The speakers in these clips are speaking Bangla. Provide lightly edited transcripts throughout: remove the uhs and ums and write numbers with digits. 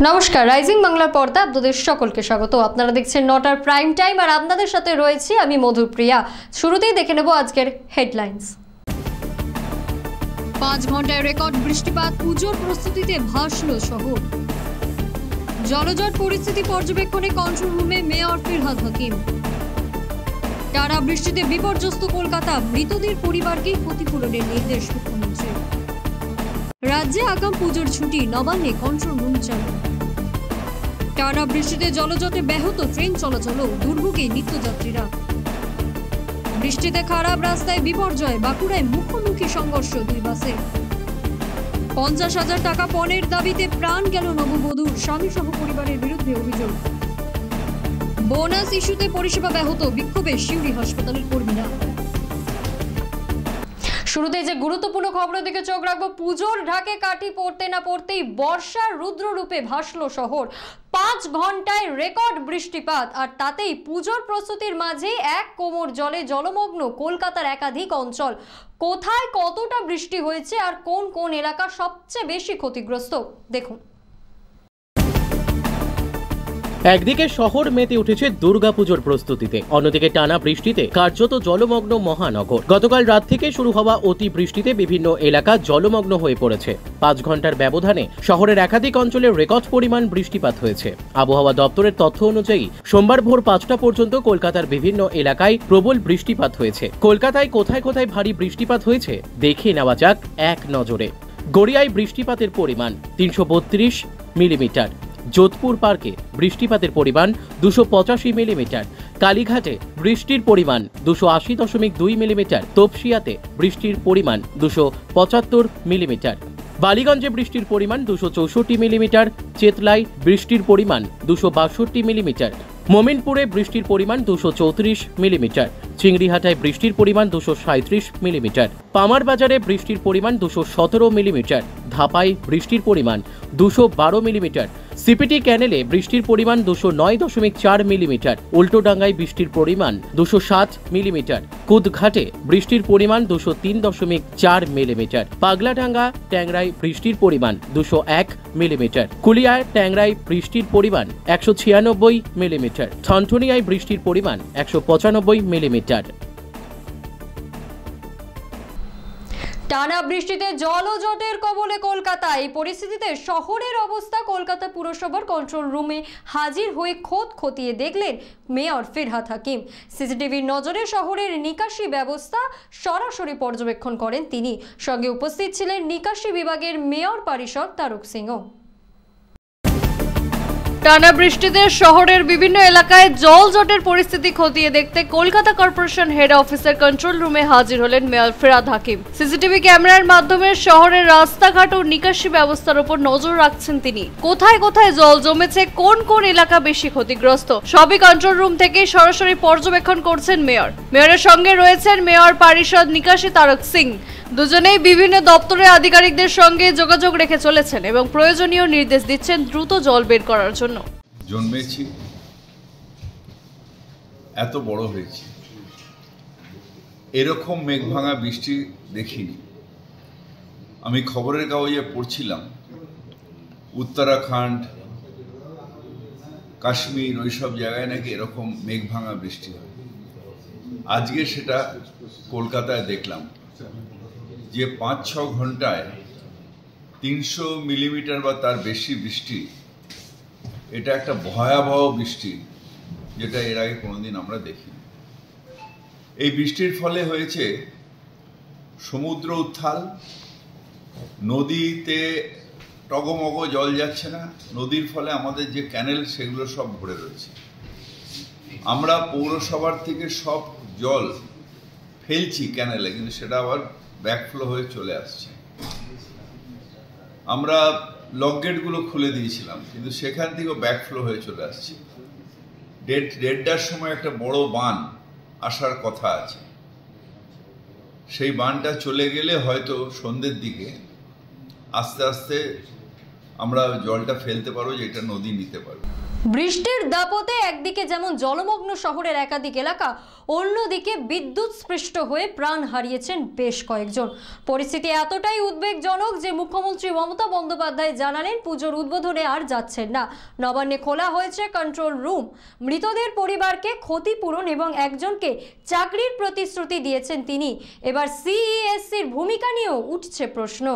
নমস্কার, রাইজিং বাংলার পর্দা আপনাদের সকলকে স্বাগত। আপনারা দেখছেন নটার প্রাইম টাইম, আর আপনাদের সাথে রয়েছি আমি মধুপ্রিয়া। শুরুতেই দেখে নেব আজকের হেডলাইন্স। 5 ঘন্টায় রেকর্ড বৃষ্টিপাত, পুজোর প্রস্তুতিতে ভাসলো শহর। জলজট পরিস্থিতি পর্যবেক্ষণে কন্ট্রোল রুমে মেয়র ফিরহাদ হাকিম। টানা বৃষ্টিতে বিপর্যস্ত কলকাতা, মৃতদের পরিবারকে ক্ষতিপূরণের নির্দেশ মুখ্যমন্ত্রী। রাজ্যে আগাম পুজোর ছুটি, নবান্নে কন্ট্রোল রুম চালু। টানা বৃষ্টিতে জলজটে ব্যাহত ট্রেন চলাচল, দুর্ভোগে নিত্যযাত্রীরা। বৃষ্টিতে খারাপ রাস্তায় বিপর্যয়, বাঁকুড়ায় মুখোমুখি সংঘর্ষ 2 বাসে। 50,000 টাকা পণের দাবিতে প্রাণ গেল নববধূর, স্বামী সহ পরিবারের বিরুদ্ধে অভিযোগ। বোনাস ইস্যুতে পরিষেবা ব্যাহত, বিক্ষোভে সিউড়ি হাসপাতালের কর্মীরা। শুরুতে যে গুরুত্বপূর্ণ খবরের দিকে চোখ রাখবো। পুজোর ঢাকে কাঠি পড়তে না পড়তেই বর্ষার রুদ্ররূপে ভাসলো শহর। 5 ঘন্টায় রেকর্ড বৃষ্টিপাত, আর তাতেই পুজোর প্রস্তুতির মাঝে এক কোমর জলে জলমগ্ন কলকাতার একাধিক অঞ্চল। কোথায় কতটা বৃষ্টি হয়েছে আর কোন কোন এলাকা সবচেয়ে বেশি ক্ষতিগ্রস্ত, দেখুন। একদিকে শহর মেতে উঠেছে দুর্গাপুজোর প্রস্তুতিতে, অন্যদিকে টানা বৃষ্টিতে কার্যত জলমগ্ন মহানগর। গতকাল রাত থেকে শুরু হওয়া অতি বৃষ্টিতে বিভিন্ন এলাকা জলমগ্ন হয়ে পড়েছে। 5 ঘন্টার ব্যবধানে শহরের একাধিক অঞ্চলে রেকর্ড পরিমাণ বৃষ্টিপাত হয়েছে। আবহাওয়া দপ্তরের তথ্য অনুযায়ী সোমবার ভোর 5টা পর্যন্ত কলকাতার বিভিন্ন এলাকায় প্রবল বৃষ্টিপাত হয়েছে। কলকাতায় কোথায় কোথায় ভারী বৃষ্টিপাত হয়েছে দেখে নেওয়া যাক এক নজরে। গড়িয়ায় বৃষ্টিপাতের পরিমাণ 332 মিলিমিটার। যোধপুর পার্কে বৃষ্টিপাতের পরিমাণ 285 মিলিমিটার। কালীঘাটে বৃষ্টির পরিমাণ 280.2 মিলিমিটার। তপসিয়াতে বৃষ্টির পরিমাণ 275 মিলিমিটার। বালিগঞ্জে বৃষ্টির পরিমাণ 264 মিলিমিটার। চেতলায় বৃষ্টির পরিমাণ 262 মিলিমিটার। মোমিনপুরে বৃষ্টির পরিমাণ 234 মিলিমিটার। চিংড়িহাটায় বৃষ্টির পরিমাণ 237 মিলিমিটার। পামার বাজারে বৃষ্টির পরিমাণ 217 মিলিমিটার। ধাপায় বৃষ্টির পরিমাণ 212 মিলিমিটার। সিপিটি ক্যানেলে বৃষ্টির পরিমাণ 209.4 মিলিমিটার। উল্টোডাঙ্গায় বৃষ্টির পরিমাণ 207 মিলিমিটার। কুদঘাটে বৃষ্টির পরিমাণ 203.4 মিলিমিটার। পাগলাডাঙ্গা ট্যাংরায় বৃষ্টির পরিমাণ 201 মিলিমিটার। কুলিয়ায় ট্যাংরায় বৃষ্টির পরিমাণ 196 মিলিমিটার। ঠনঠনিয়ায় বৃষ্টির পরিমাণ 195 মিলিমিটার। টানা বৃষ্টিতে জলজটের কবলে কলকাতা। এই পরিস্থিতিতে শহরের অবস্থা কলকাতা পুরসভার কন্ট্রোল রুমে হাজির হয়ে খতিয়ে দেখলেন মেয়র ফিরহাদ হাকিম। সিসিটিভির নজরে শহরের নিকাশি ব্যবস্থা সরাসরি পর্যবেক্ষণ করেন তিনি। সঙ্গে উপস্থিত ছিলেন নিকাশি বিভাগের মেয়র পারিষদ তারক সিংহ। টানা বৃষ্টিতে শহরের বিভিন্ন এলাকায় জলজটের পরিস্থিতি খতিয়ে দেখতে কলকাতা কর্পোরেশন হেড অফিসের কন্ট্রোল রুমে হাজির হলেন মেয়র ফিরহাদ হাকিম। সিসিটিভি ক্যামেরার মাধ্যমে শহরের রাস্তাঘাট ও নিকাশি ব্যবস্থার উপর নজর রাখছেন তিনি। কোথায় কোথায় জল জমেছে, কোন কোন এলাকা বেশি ক্ষতিগ্রস্ত, সবই কন্ট্রোল রুম থেকে সরাসরি পর্যবেক্ষণ করছেন মেয়র। মেয়রের সঙ্গে রয়েছেন মেয়র পারিষদ নিকাশি তারক সিং। দুজনেই বিভিন্ন দপ্তরের আধিকারিকদের সঙ্গে যোগাযোগ রেখে চলেছেন এবং প্রয়োজনীয় নির্দেশ দিচ্ছেন দ্রুত জল বের করার জন্য। জন্মেছি, এত বড় হয়েছি, এরকম মেঘ ভাঙা বৃষ্টি দেখিনি। আমি খবরের কাগজে পড়ছিলাম উত্তরাখণ্ড, কাশ্মীর, ওইসব জায়গায় নাকি এরকম মেঘ ভাঙা বৃষ্টি হয়। আজকে সেটা কলকাতায় দেখলাম যে 5-6 ঘন্টায় 300 মিলিমিটার বা তার বেশি বৃষ্টি। এটা একটা ভয়াবহ বৃষ্টি, যেটা এর আগে কোনোদিন আমরা দেখিনি। এই বৃষ্টির ফলে হয়েছে সমুদ্র উত্থাল, নদীতে টগমগ জল যাচ্ছে না। নদীর ফলে আমাদের যে ক্যানেল সেগুলো সব ভরে রয়েছে। আমরা পৌরসভার থেকে সব জল ফেলছি ক্যানেলে, কিন্তু সেটা আবার ব্যাকফ্লো হয়ে চলে আসছে। আমরা লক গেটগুলো খুলে দিয়েছিলাম, কিন্তু সেখান থেকেও ব্যাকফ্লো হয়ে চলে আসছে। 1:30টার সময় একটা বড় বান আসার কথা আছে। সেই বানটা চলে গেলে হয়তো সন্ধ্যের দিকে আস্তে আস্তে আমরা জলটা ফেলতে পারবো, যে এটা নদী নিতে পারবো। বৃষ্টির দাপটে একদিকে যেমন জলমগ্ন শহরের একাধিক এলাকা, অন্যদিকে বিদ্যুৎ স্পৃষ্ট হয়ে প্রাণ হারিয়েছেন বেশ কয়েকজন। পরিস্থিতি এতটাই উদ্বেগজনক যে মুখ্যমন্ত্রী মমতা বন্দ্যোপাধ্যায় জানালেন পুজোর উদ্বোধনে আর যাচ্ছেন না। নবান্নে খোলা হয়েছে কন্ট্রোল রুম। মৃতদের পরিবারকে ক্ষতিপূরণ এবং একজনকে চাকরির প্রতিশ্রুতি দিয়েছেন তিনি। এবার সিইএসসির ভূমিকা নিয়েও উঠছে প্রশ্ন।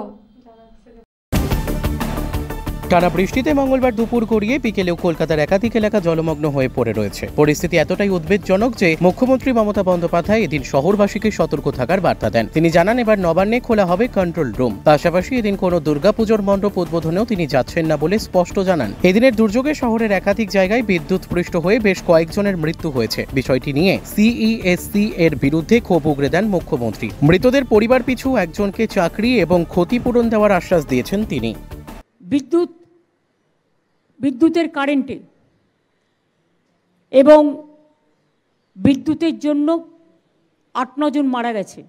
টানা বৃষ্টিতে মঙ্গলবার দুপুর গড়িয়ে বিকেলেও কলকাতার একাধিক এলাকা জলমগ্ন হয়ে পড়ে রয়েছে। পরিস্থিতি এতটাই উদ্বেগজনক যে মুখ্যমন্ত্রী মমতা বন্দ্যোপাধ্যায় এদিন শহরবাসীকে সতর্ক থাকার বার্তা দেন। তিনি জানান এবার নবান্নে খোলা হবে কন্ট্রোল রুম। পাশাপাশি এদিন কোনো দুর্গাপুজোর মণ্ডপ উদ্বোধনেও তিনি যাচ্ছেন না বলে স্পষ্ট জানান। এদিনের দুর্যোগে শহরের একাধিক জায়গায় বিদ্যুৎ স্পৃষ্ট হয়ে বেশ কয়েকজনের মৃত্যু হয়েছে। বিষয়টি নিয়ে সিইএসসি এর বিরুদ্ধে ক্ষোভ উগরে দেন মুখ্যমন্ত্রী। মৃতদের পরিবার পিছু একজনকে চাকরি এবং ক্ষতিপূরণ দেওয়ার আশ্বাস দিয়েছেন তিনি। বিদ্যুতের কারেন্টে এবং বিদ্যুতের জন্য 8-9 জন মারা গেছে।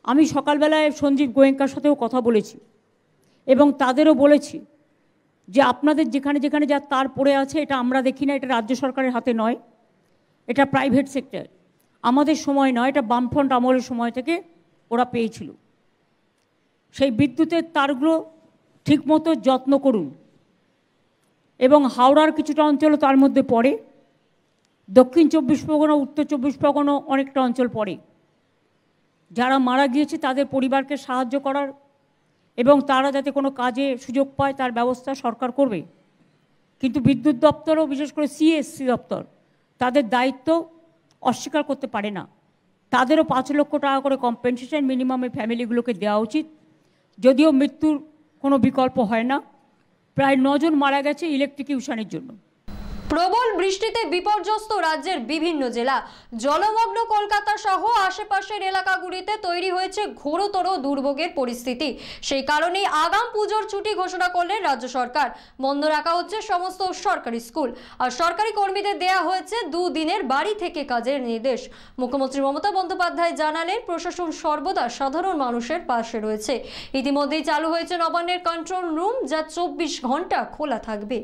আমি সকালবেলায় সঞ্জীব গোয়েঙ্কার সাথেও কথা বলেছি এবং তাদেরও বলেছি যে আপনাদের যেখানে যেখানে যা তার পড়ে আছে এটা আমরা দেখি না, এটা রাজ্য সরকারের হাতে নয়, এটা প্রাইভেট সেক্টর, আমাদের সময় নয়, এটা বামফ্রন্ট আমলের সময় থেকে ওরা পেয়েছিল। সেই বিদ্যুতের তারগুলো ঠিকমতো যত্ন করুন। এবং হাওড়ার কিছুটা অঞ্চলও তার মধ্যে পড়ে, দক্ষিণ 24 পরগনা, উত্তর 24 পরগনা অনেকটা অঞ্চল পড়ে। যারা মারা গিয়েছে তাদের পরিবারকে সাহায্য করার এবং তারা যাতে কোনো কাজে সুযোগ পায় তার ব্যবস্থা সরকার করবে। কিন্তু বিদ্যুৎ দপ্তরও, বিশেষ করে সিএসসি দপ্তর, তাদের দায়িত্ব অস্বীকার করতে পারে না। তাদেরও 5 লক্ষ টাকা করে কম্পেনসেশন মিনিমামে ফ্যামিলিগুলোকে দেওয়া উচিত। যদিও মৃত্যুর কোনো বিকল্প হয় না, প্রায় 9 জন মারা গেছে ইলেকট্রিকিউশনের জন্য। প্রবল বৃষ্টিতে বিপর্যস্ত রাজ্যের বিভিন্ন জেলা। জলমগ্ন কলকাতা সহ আশেপাশের এলাকাগুলিতে তৈরি হয়েছে ঘোরতর দুর্ভোগের পরিস্থিতি। সেই কারণেই আগাম পুজোর ছুটি ঘোষণা করলেন রাজ্য সরকার। বন্ধ রাখা হচ্ছে সমস্ত সরকারি স্কুল, আর সরকারি কর্মীদের দেয়া হয়েছে 2 দিনের বাড়ি থেকে কাজের নির্দেশ। মুখ্যমন্ত্রী মমতা বন্দ্যোপাধ্যায় জানালেন প্রশাসন সর্বদা সাধারণ মানুষের পাশে রয়েছে। ইতিমধ্যেই চালু হয়েছে নবান্নের কন্ট্রোল রুম, যা 24 ঘন্টা খোলা থাকবে।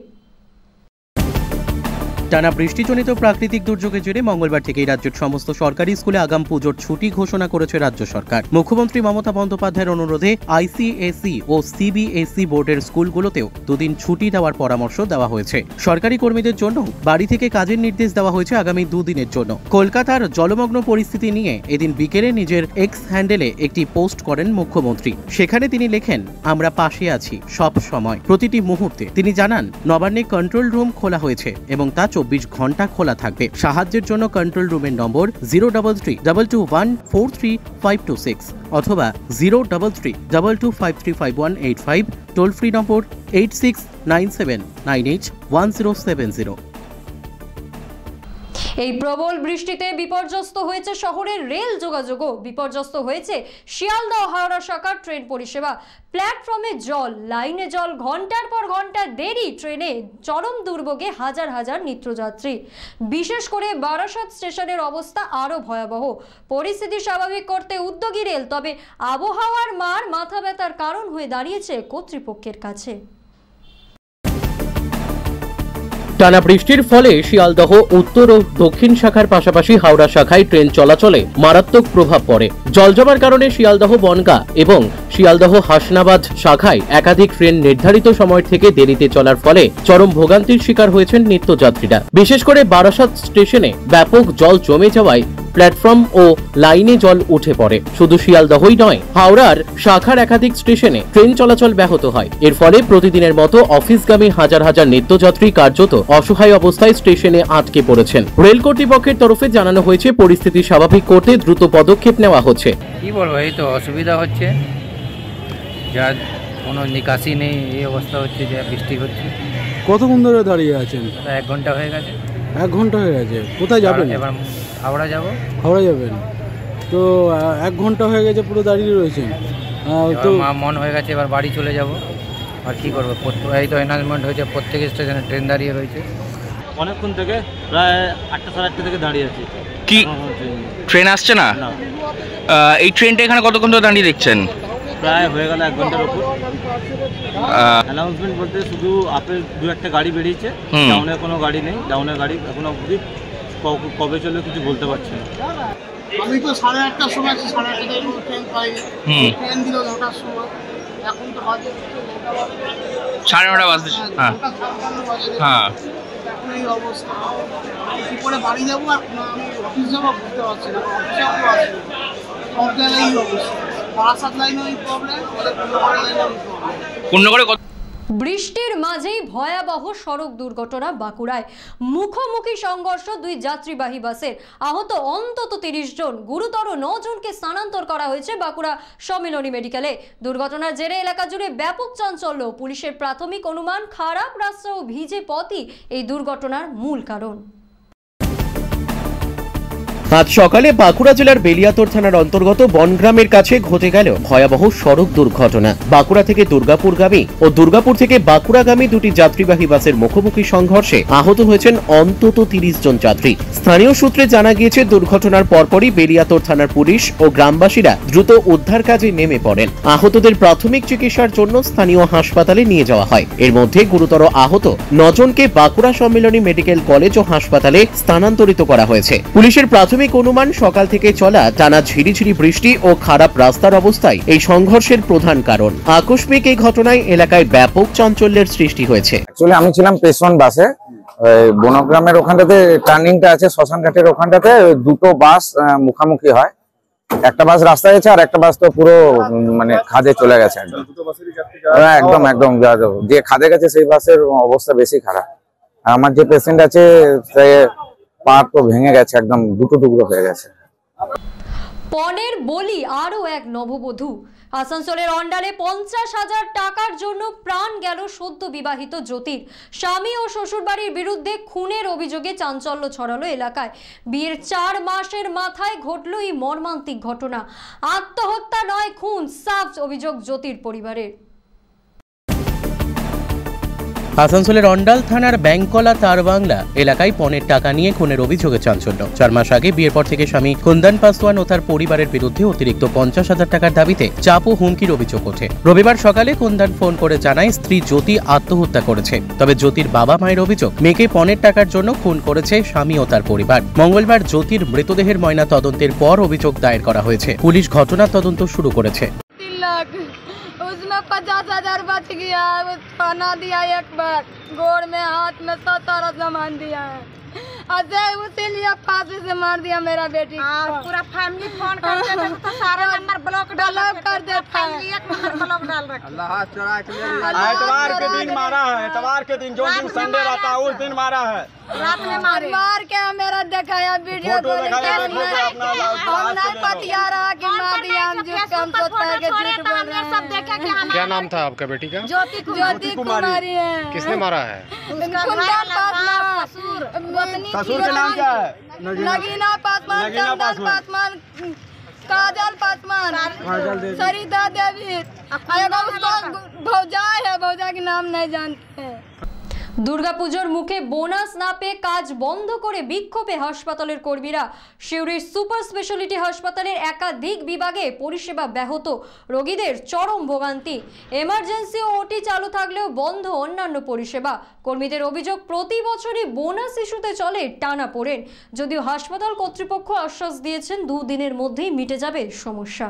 টানা বৃষ্টিজনিত প্রাকৃতিক দুর্যোগের জেরে মঙ্গলবার থেকেই রাজ্যের সমস্ত সরকারি স্কুলে আগাম পুজোর ছুটি ঘোষণা করেছে রাজ্য সরকার। মুখ্যমন্ত্রী মমতা বন্দ্যোপাধ্যায়ের অনুরোধে আইসিএসই ও সিবিএসই বোর্ডের স্কুলগুলোতেও 2 দিন ছুটি দেওয়ার পরামর্শ দেওয়া হয়েছে। সরকারি কর্মীদের জন্য বাড়ি থেকে কাজের নির্দেশ দেওয়া হয়েছে আগামী 2 দিনের জন্য। কলকাতার জলমগ্ন পরিস্থিতি নিয়ে এদিন বিকেলে নিজের এক্স হ্যান্ডেলে একটি পোস্ট করেন মুখ্যমন্ত্রী। সেখানে তিনি লেখেন, আমরা পাশে আছি সব সময়, প্রতিটি মুহূর্তে। তিনি জানান নবান্নে কন্ট্রোল রুম খোলা হয়েছে এবং তা 24 ঘন্টা খোলা থাকবে। সাহায্যের জন্য কন্ট্রোল রুমের নম্বর 03322153526 অথবা 03322535185, টোল ফ্রি নম্বর 8697981070। এই প্রবল বৃষ্টিতে বিপর্যস্ত হয়েছে শহরের রেল যোগাযোগও। বিপর্যস্ত হয়েছে শিয়ালদহ হাওড়া শাখার ট্রেন পরিষেবা। প্ল্যাটফর্মে জল, লাইনে জল, ঘন্টার পর ঘন্টা দেরি। ট্রেনে চরম দুর্ভোগে হাজার হাজার নিত্যযাত্রী। বিশেষ করে বারাসাত স্টেশনের অবস্থা আরও ভয়াবহ। পরিস্থিতি স্বাভাবিক করতে উদ্যোগী রেল, তবে আবহাওয়ার মার মাথা ব্যথার কারণ হয়ে দাঁড়িয়েছে কর্তৃপক্ষের কাছে। টানা বৃষ্টির ফলে শিয়ালদহ উত্তর ও দক্ষিণ শাখার পাশাপাশি হাওড়া শাখায় ট্রেন চলাচলে মারাত্মক প্রভাব পড়ে। জলজমার কারণে শিয়ালদহ বনগাঁ এবং শিয়ালদহ হাসনাবাদ শাখায় একাধিক ট্রেন নির্ধারিত সময় থেকে দেরিতে চলার ফলে চরম ভোগান্তির শিকার হয়েছেন নিত্যযাত্রীরা। বিশেষ করে বারাসাত স্টেশনে ব্যাপক জল জমে যাওয়ায় প্ল্যাটফর্ম ও লাইনে জল উঠে পড়ে। শুধু শিয়ালদহই নয়, হাওড়ার শাখার একাধিক স্টেশনে ট্রেন চলাচল ব্যাহত হয়। এর ফলে প্রতিদিনের মতো অফিসগামী হাজার হাজার নিত্যযাত্রী কার্যত অসহায় অবস্থায় স্টেশনে আটকে পড়েছেন। রেল কর্তৃপক্ষের তরফে জানানো হয়েছে পরিস্থিতি স্বাভাবিক করতে দ্রুত পদক্ষেপ নেওয়া হচ্ছে। কি বলবো, এই তো অসুবিধা হচ্ছে, যার কোনো নিকাশি নেই, এই অবস্থা হচ্ছে যে বৃষ্টি হচ্ছে। কতক্ষণ ধরে দাঁড়িয়ে আছেন? 1 ঘন্টা হয়ে গেছে। 1 ঘন্টা হয়ে গেছে। কোথায় যাবেন? এবার হাওড়া যাব। হাওড়া যাবেন তো 1 ঘন্টা হয়ে গেছে পুরো দাঁড়িয়ে রয়েছেন। তো মন হয়ে গেছে এবার বাড়ি চলে যাব। আর কি করবো, এই তো অ্যানাউন্সমেন্ট হয়েছে, প্রত্যেক স্টেশনে ট্রেন দাঁড়িয়ে রয়েছে। অনেকক্ষণ থেকে প্রায় 8টা সাড়ে 8টা থেকে দাঁড়িয়ে আছি। কি ট্রেন আসছে না? এই ট্রেনটা এখানে কতক্ষণ ধরে দাঁড়িয়ে দেখছেন? প্রায় হয়ে গেল 1 ঘন্টার উপর। অ্যানাউন্সমেন্ট বলতে শুধু আপেল 2-1টা গাড়ি বেরিয়েছে, ডাউনের কোনো গাড়ি নেই। ডাউনের গাড়ি এখনো অবধি কবে চলবে কিছু বলতে পারছি না। আমি তো 8:30টার সময় আছি, 8:30টায় ট্রেন পাই, ট্রেন দিল 9টার সময়, এখন তো বাজে 9:30 বাজে। হ্যাঁ হ্যাঁ, এখন এই অবস্থা, কি করে বাড়ি যাবো আর আমি অফিস যাবো বুঝতে পারছি না। অফিসে আসি সব জায়গায় এই অবস্থা, বারাসাত লাইনে এই প্রবলেম, কুন্ডগড় লাইনে এই প্রবলেম। কুন্ডগড়ে বৃষ্টির মাঝেই ভয়াবহ সড়ক দুর্ঘটনা বাঁকুড়ায়। মুখোমুখি সংঘর্ষ 2 যাত্রীবাহী বাসের, আহত অন্তত 30 জন, গুরুতর 9 জনকে স্থানান্তর করা হয়েছে বাঁকুড়া সম্মিলনী মেডিকেলে। দুর্ঘটনার জেরে এলাকা জুড়ে ব্যাপক চাঞ্চল্য। পুলিশের প্রাথমিক অনুমান খারাপ রাস্তা ও ভিজে পথই এই দুর্ঘটনার মূল কারণ। আজ সকালে বাঁকুড়া জেলার বেলিয়াতোড় থানার অন্তর্গত বনগ্রামের কাছে ঘটে গেল ভয়াবহ সড়ক দুর্ঘটনা। বাঁকুড়া থেকে দুর্গাপুরগামী ও দুর্গাপুর থেকে বাঁকুড়াগামী 2টি যাত্রীবাহী বাসের মুখোমুখি সংঘর্ষে আহত হয়েছেন অন্তত 30 জন যাত্রী। স্থানীয় সূত্রে জানা গিয়েছে, দুর্ঘটনার পরপরই বেলিয়াতোড় থানার পুলিশ ও গ্রামবাসীরা দ্রুত উদ্ধার কাজে নেমে পড়েন। আহতদের প্রাথমিক চিকিৎসার জন্য স্থানীয় হাসপাতালে নিয়ে যাওয়া হয়। এর মধ্যে গুরুতর আহত 9 জনকে বাঁকুড়া সম্মিলনী মেডিকেল কলেজ ও হাসপাতালে স্থানান্তরিত করা হয়েছে। পুলিশের প্রাথমিক অনুমান সকাল থেকে চলা টানা ঝিরিঝিরি বৃষ্টি ও খারাপ রাস্তার অবস্থায় এই সংঘর্ষের প্রধান কারণ। আকস্মিক এই ঘটনায় এলাকায় ব্যাপক চাঞ্চল্যের সৃষ্টি হয়েছে। অ্যাকচুয়ালি আমি ছিলাম পেছন বাসে, বনগ্রামের ওখানটাতে টার্নিংটা আছে, শ্মশান ঘাটের ওখানটাতে 2টো বাস মুখামুখি হয়। একটা বাস রাস্তায় গেছে আর একটা বাস তো পুরো মানে খাদে চলে গেছে। একদম একদম যে খাদে গেছে সেই বাসের অবস্থা বেশি খারাপ। আর আমার যে পেশেন্ট আছে সে পা তো ভেঙে গেছে, একদম 2 টুকরো হয়ে গেছে। পণের বলি আরও এক নববধূ। আসানসোলের অন্ডালে 50,000 টাকার জন্য প্রাণ গেল সদ্য বিবাহিত জ্যোতির। স্বামী ও শ্বশুরবাড়ির বিরুদ্ধে খুনের অভিযোগে চাঞ্চল্য ছড়ালো এলাকায়। বিয়ের 4 মাসের মাথায় ঘটল এই মর্মান্তিক ঘটনা। আত্মহত্যা নয়, খুন, সাফ অভিযোগ জ্যোতির পরিবারের। আসানসোলের অন্ডাল থানার ব্যাংকলা তারবাংলা এলাকায় পণের টাকা নিয়ে খুনের অভিযোগে চাঞ্চল্য। 4 মাস আগে বিয়ের পর থেকে স্বামী কুন্দন পাসওয়ান ও তার পরিবারের বিরুদ্ধে অতিরিক্ত 50,000 টাকার দাবিতে চাপ ও হুমকির অভিযোগ ওঠে। রবিবার সকালে কুন্দন ফোন করে জানায় স্ত্রী জ্যোতি আত্মহত্যা করেছে। তবে জ্যোতির বাবা মায়ের অভিযোগ, মেয়েকে পণের টাকার জন্য খুন করেছে স্বামী ও তার পরিবার। মঙ্গলবার জ্যোতির মৃতদেহের ময়না তদন্তের পর অভিযোগ দায়ের করা হয়েছে। পুলিশ ঘটনার তদন্ত শুরু করেছে। उसमें 50,000 बच गया, खाना दिया, एक बार गोड़ में हाथ में सब सारा सामान दिया है। अजय उसी लिए फांसी से मार दिया मेरा बेटी को। पूरा फैमिली फोन करते थे तो सारा नंबर ब्लॉक कर देता है। एक नंबर ब्लॉक डाल रखा। अल्लाह चुरा के ले लिया। एतवार के दिन मारा है, एतवार के दिन जो दिन संडे रहता है उस दिन मारा है। रात में मार के मेरा दिखाया वीडियो कॉल करके। हम नहीं पतिया रहा कि मार दिया, हम जो कम सोचता है कि झूठ बोल रहे हैं। सब देखा कि हम। क्या नाम था आपका बेटी का? ज्योति कुमारी है। किसने मारा है? ससुर के नाम क्या है? नगीना पासवान, चंदन पासवान, काजल पासवान, सरिता देवी। भौजाई है, भौजा के नाम नहीं जानते हैं। দুর্গাপুজোর মুখে বোনাস না পেয়ে কাজ বন্ধ করে বিক্ষোভে হাসপাতালের কর্মীরা। সিউড়ির সুপার স্পেশালিটি হাসপাতালের একাধিক বিভাগে পরিষেবা ব্যাহত, রোগীদের চরম ভোগান্তি। এমার্জেন্সি ও ওটি চালু থাকলেও বন্ধ অন্যান্য পরিষেবা। কর্মীদের অভিযোগ, প্রতি বছরই বোনাস ইস্যুতে চলে টানাপোড়েন। যদিও হাসপাতাল কর্তৃপক্ষ আশ্বাস দিয়েছেন 2 দিনের মধ্যেই মিটে যাবে সমস্যা।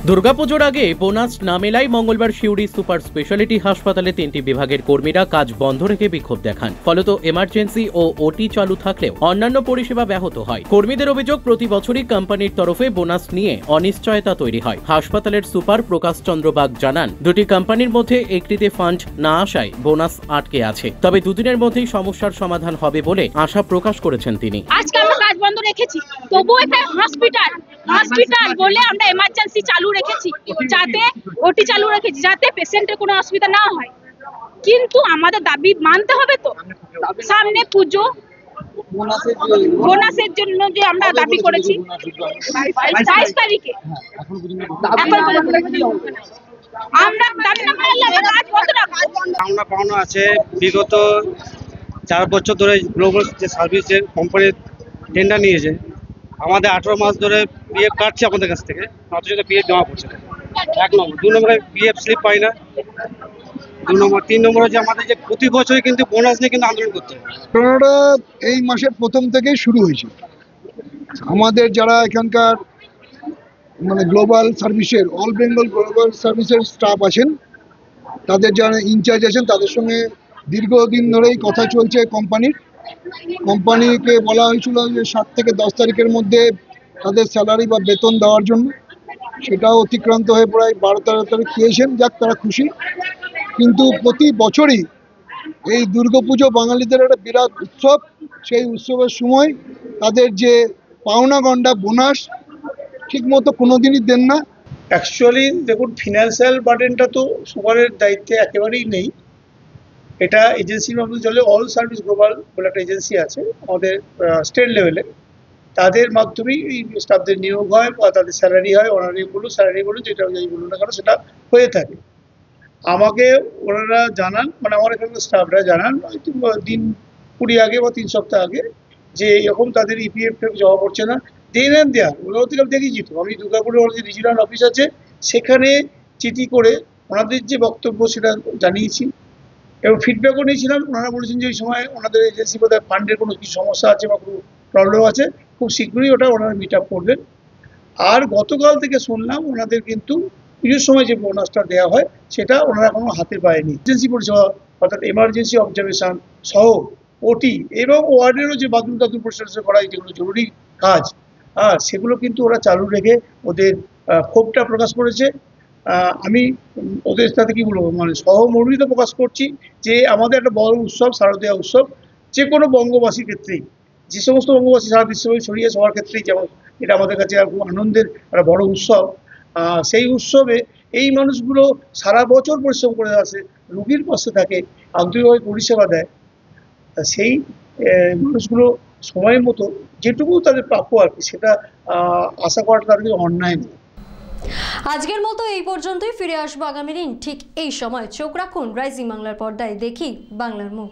দুর্গাপুজোর আগে বোনাস না মেলায় মঙ্গলবার সিউড়ি সুপার স্পেশালিটি হাসপাতালে 3টি বিভাগের কর্মীরা কাজ বন্ধ রেখে বিক্ষোভ দেখান। ফলত এমার্জেন্সি ও ওটি চালু থাকলেও অন্যান্য পরিষেবা ব্যাহত হয়। কর্মীদের অভিযোগ, প্রতি বছরই কোম্পানির তরফে বোনাস নিয়ে অনিশ্চয়তা তৈরি হয়। হাসপাতালের সুপার প্রকাশ চন্দ্র বাগ জানান, 2টি কোম্পানির মধ্যে একটিতে ফান্ড না আসায় বোনাস আটকে আছে। তবে 2 দিনের মধ্যেই সমস্যার সমাধান হবে বলে আশা প্রকাশ করেছেন তিনি। আজকে আমরা কাজ বন্ধ রেখেছি, তবুও এটা হসপিটাল বলে আমরা এমার্জেন্সি চালু রেখেছি, যাতে ওটি চালু রেখেছি, যাতে পেশেন্টের কোনো অসুবিধা না হয়। কিন্তু আমাদের দাবি মানতে হবে তো। সামনে পুজো, বোনাসের জন্য যে আমরা দাবি করেছি 22 তারিখে, আমরা দাবি না মানলে কাজ বন্ধ রাখবো। আমরা পাওনা আছে বিগত 4 বছর ধরে গ্লোবাল যে সার্ভিসের কোম্পানি টেন্ডার নিয়েছে। আমাদের 18 মাস ধরে পিএফ কাটছে আমাদের কাছ থেকে, অথচ পিএফ জমা পড়ছে না। 1 নম্বর। 2 নম্বরে পিএফ স্লিপ পাই না। 2 নম্বর। 3 নম্বরে যে আমাদের যে প্রতি বছরই কিন্তু বোনাস নিয়ে কিন্তু আন্দোলন করতে হবে। ঘটনাটা এই মাসের প্রথম থেকেই শুরু হয়েছে। আমাদের যারা এখানকার মানে গ্লোবাল সার্ভিসের, অল বেঙ্গল গ্লোবাল সার্ভিসের স্টাফ আছেন, তাদের যারা ইনচার্জ আছেন, তাদের সঙ্গে দীর্ঘদিন ধরেই কথা চলছে। কোম্পানিকে বলা হয়েছিল যে 7 থেকে 10 তারিখের মধ্যে তাদের স্যালারি বা বেতন দেওয়ার জন্য, সেটাও অতিক্রান্ত হয়ে প্রায় 12-13 তারিখ পেয়েছেন। যাক, তারা খুশি। কিন্তু প্রতি বছরই এই দুর্গাপুজো বাঙালিদের একটা বিরাট উৎসব। সেই উৎসবের সময় তাদের যে পাওনা গন্ডা বোনাস ঠিকমতো কোনোদিনই দেন না। অ্যাকচুয়ালি দেখুন, ফিনান্সিয়াল বার্ডেনটা তো সুপারের দায়িত্বে একেবারেই নেই। এটা এজেন্সির মাধ্যমে চলে। অল সার্ভিস গ্লোবাল বলে একটা এজেন্সি আছে আমাদের স্টেট লেভেলে, তাদের মাধ্যমেই এই স্টাফদের নিয়োগ হয় বা তাদের স্যালারি হয়, অনারি বলুন স্যালারি বলুন, যেটা যাই বলুন না কেন, সেটা হয়ে থাকে। আমাকে ওনারা জানান, মানে আমার এখানকার স্টাফরা জানান দিন 20 আগে বা 3 সপ্তাহ আগে, যে এরকম তাদের ইপিএফ জমা পড়ছে না। দেন অ্যান্ড দেয়ার ওনারা থেকে দেখেছি তো, আমি দুর্গাপুরে ওনার যে রিজিনাল অফিস আছে সেখানে চিঠি করে ওনাদের যে বক্তব্য সেটা জানিয়েছি এবং ফিডব্যাকও নিয়েছিলাম। ওনারা বলেছেন যে এই সময় ওনাদের এজেন্সি বোধহয় ফান্ডের কোনো কিছু সমস্যা আছে বা কোনো প্রবলেম আছে, খুব শীঘ্রই ওটা ওনারা মিট আপ করবেন। আর গতকাল থেকে শুনলাম ওনাদের কিন্তু পুজোর সময় যে বোনাসটা দেওয়া হয় সেটা ওনারা এখনো হাতে পায়নি। এজেন্সি পরিষেবা অর্থাৎ এমার্জেন্সি অবজারভেশন সহ ওটি এবং ওয়ার্ডেরও যে বাথরুম পরিষ্কার করা, যেগুলো জরুরি কাজ, সেগুলো কিন্তু ওরা চালু রেখে ওদের ক্ষোভটা প্রকাশ করেছে। আমি ওদের সাথে কি বলবো, মানে সহমর্মিতা প্রকাশ করছি যে আমাদের একটা বড় উৎসব, শারদীয়া উৎসব, যে কোনো বঙ্গবাসীর ক্ষেত্রেই, যে সমস্ত বঙ্গবাসী সারা বিশ্বব্যাপী ছড়িয়ে সবার ক্ষেত্রেই যেমন এটা আমাদের কাছে খুব আনন্দের একটা বড় উৎসব। সেই উৎসবে এই মানুষগুলো সারা বছর পরিশ্রম করে আসে, রোগীর পাশে থাকে, আন্তরিকভাবে পরিষেবা দেয়। সেই মানুষগুলো সময় মতো যেটুকু তাদের প্রাপ্য আর কি, সেটা আশা করাটা তাদের অন্যায় নয়। আজকের মতো এই পর্যন্তই। ফিরে আসবো আগামী দিন ঠিক এই সময়। চোখ রাখুন রাইজিং বাংলার পর্দায়। দেখি বাংলার মুখ।